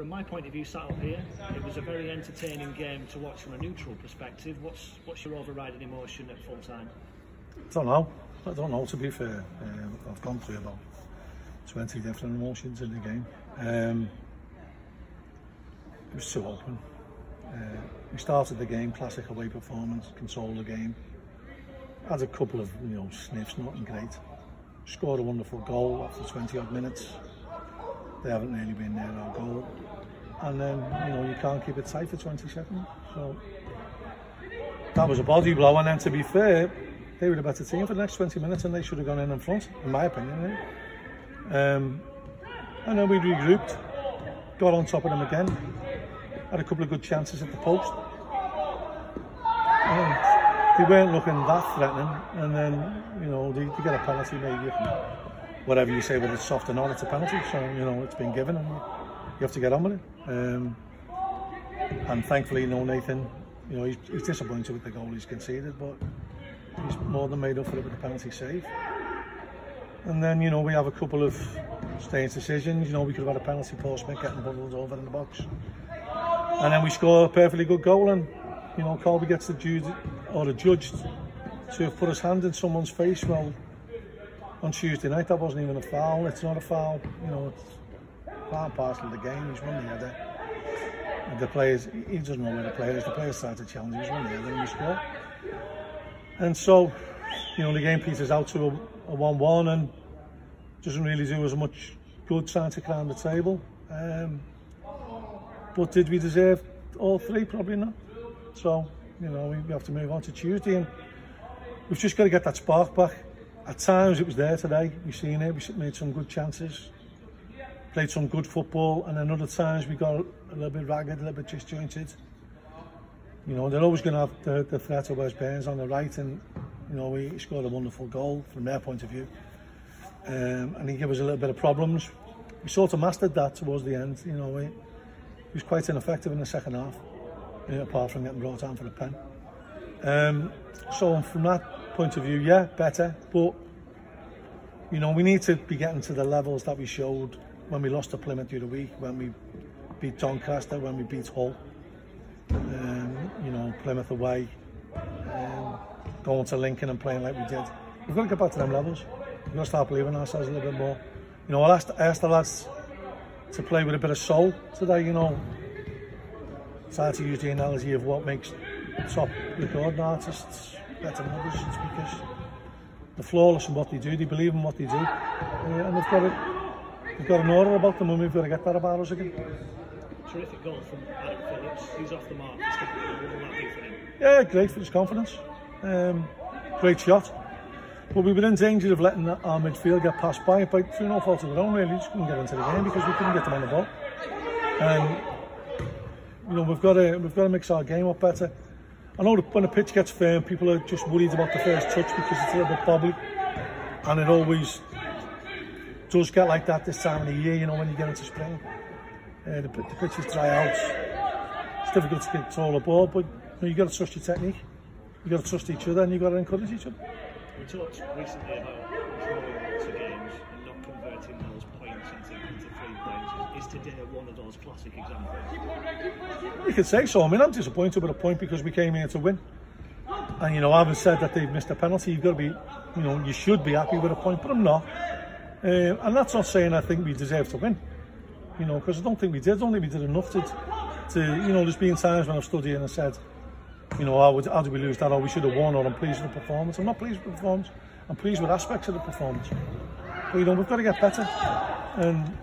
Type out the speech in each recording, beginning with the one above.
From my point of view, sat up here, it was a very entertaining game to watch from a neutral perspective. What's your overriding emotion at full time? I don't know, to be fair. I've gone through about 20 different emotions in the game. It was too open. We started the game, classic away performance, controlled the game. Had a couple of sniffs, nothing great. Scored a wonderful goal after 20 odd minutes. They haven't really been near our goal. And then, you can't keep it tight for 20 seconds. So that was a body blow. And then, to be fair, they were the better team for the next 20 minutes and they should have gone in front, in my opinion. And then we regrouped, got on top of them again, had a couple of good chances at the post. And they weren't looking that threatening. And then, they get a penalty, maybe. Whatever you say, whether it's soft or not, it's a penalty. So, it's been given and you have to get on with it. And thankfully, Nathan, he's disappointed with the goal he's conceded, but he's more than made up for it with the penalty save. And then, we have a couple of strange decisions. We could have had a penalty postman getting bundled over in the box. And then we score a perfectly good goal and, Coley gets the judge to have put his hand in someone's face. Well, on Tuesday night, that wasn't even a foul. It's not a foul. It's part and parcel of the game. He's won the header. And the players, he doesn't know where the player is. The players start to challenge. He's won the header and we score. And so, the game peters out to a 1-1 and doesn't really do as much good trying to climb the table. But did we deserve all three? Probably not. So, we have to move on to Tuesday and we've just got to get that spark back. At times it was there today, we've seen it, we made some good chances, played some good football, and then other times we got a little bit ragged, a little bit disjointed. They're always going to have the threat of Wes Burns on the right, and he scored a wonderful goal from their point of view. And he gave us a little bit of problems. We sort of mastered that towards the end. He was quite ineffective in the second half, apart from getting brought down for a pen. So from that point of view, yeah, better, but we need to be getting to the levels that we showed when we lost to Plymouth the other week, when we beat Doncaster, when we beat Hull, Plymouth away, going to Lincoln and playing like we did. We've got to get back to them levels. We've got to start believing in ourselves a little bit more. I asked the lads to play with a bit of soul today. Try to use the analogy of what makes top recording artists better than others. It's because they're flawless in what they do, they believe in what they do, and they've got an aura about them, and we've got to get that about us again. Terrific goal from Adam Phillips. He's off the mark. What will that do for him? Yeah, great for his confidence. Great shot. But we were in danger of letting our midfield get passed by through no fault of their own, really. Just couldn't get into the game because we couldn't get them on the ball. And we've got to mix our game up better. I know that when the pitch gets firm, people are just worried about the first touch because it's a little bit bobbly, and it always does get like that this time of the year. When you get into spring, the pitches dry out. It's difficult to control the ball, but you've got to trust your technique. You've got to trust each other, and you've got to encourage each other. We talked recently about drawing lots of games and not converting those points into 3 points. Is today one of those classic examples? You could say so. I mean, I'm disappointed with a point because we came here to win. And having said that they've missed a penalty, you've got to be, you should be happy with a point, but I'm not. And that's not saying I think we deserve to win, because I don't think we did. I don't think we did enough to there's been times when I've stood here and said, how did we lose that, or we should have won, or I'm pleased with the performance. I'm not pleased with the performance. I'm pleased with aspects of the performance. But, we've got to get better. And,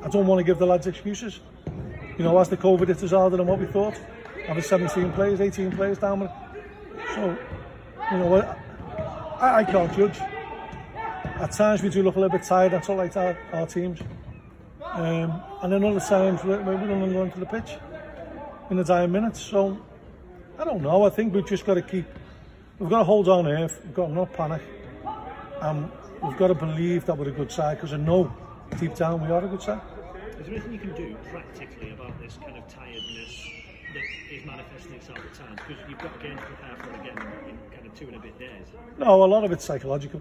I don't want to give the lads excuses. As the COVID hit us harder than what we thought. Having 17 players, 18 players down with it. So, I can't judge. At times we do look a little bit tired, that's all like our teams. And then other times we're running onto the pitch in the dying minutes. So, I don't know. I think we've just got to we've got to hold on here. We've got to not panic. We've got to believe that we're a good side, because I know deep down we are a good side. Is there anything you can do practically about this kind of tiredness that is manifesting itself at times? Because you've got a game to prepare for again in kind of 2 and a bit days. No, a lot of it's psychological.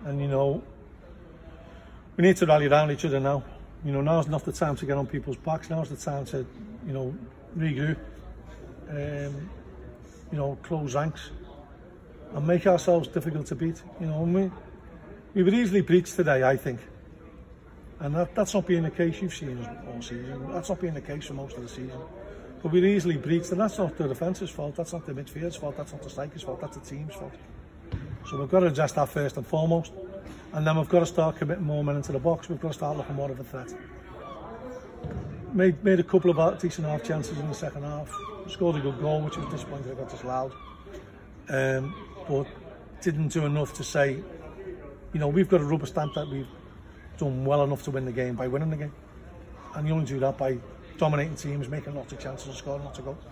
And we need to rally around each other now. You know, now's not the time to get on people's backs. Now's the time to, you know, regroup, you know, close ranks and make ourselves difficult to beat. You know, and we were easily breached today, I think. And that's not being the case. You've seen us all season. That's not being the case for most of the season. But we're easily breached, and that's not the defence's fault. That's not the midfield's fault. That's not the striker's fault. That's the team's fault. So we've got to address that first and foremost. And then we've got to start committing more men into the box. We've got to start looking more of a threat. Made a couple of decent half chances in the second half. Scored a good goal, which was disappointing. I got disallowed. But didn't do enough to say, you know, we've got a rubber stamp that we've done well enough to win the game by winning the game. And you only do that by dominating teams, making lots of chances and scoring lots of goals.